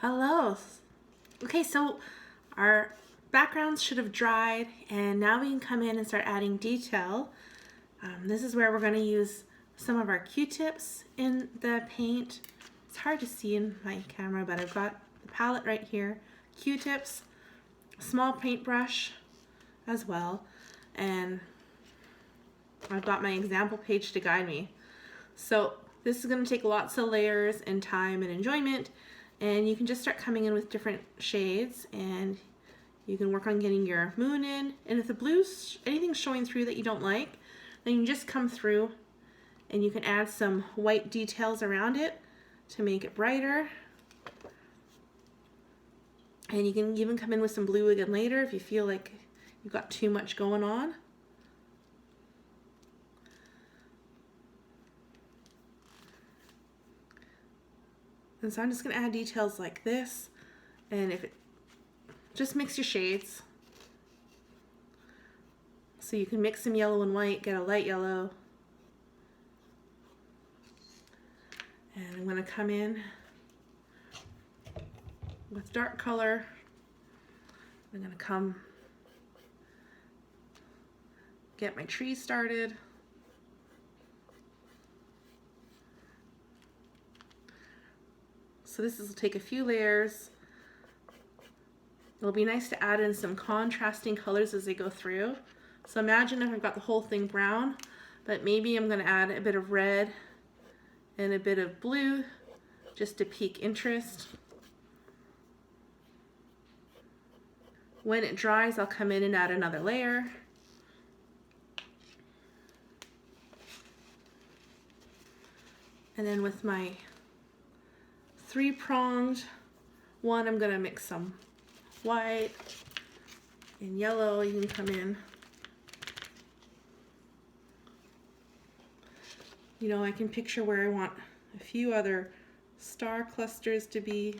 Hello. Okay, so our backgrounds should have dried, and now we can come in and start adding detail. This is where we're going to use some of our Q-tips in the paint. It's hard to see in my camera, but I've got the palette right here. Q-tips, small paintbrush as well, and I've got my example page to guide me. So this is going to take lots of layers and time and enjoyment, and you can just start coming in with different shades, and you can work on getting your moon in. And if the blues, anything's showing through that you don't like, then you can just come through and you can add some white details around it to make it brighter. And you can even come in with some blue again later if you feel like you've got too much going on. And so I'm just going to add details like this, and if it just mix your shades. So you can mix some yellow and white, get a light yellow. And I'm going to come in with dark color. I'm going to come get my tree started. So this will take a few layers. It'll be nice to add in some contrasting colors as they go through. So imagine if I've got the whole thing brown, but maybe I'm going to add a bit of red and a bit of blue just to pique interest. When it dries, I'll come in and add another layer. And then with my three-pronged one, I'm going to mix some white and yellow. You can come in. You know, I can picture where I want a few other star clusters to be.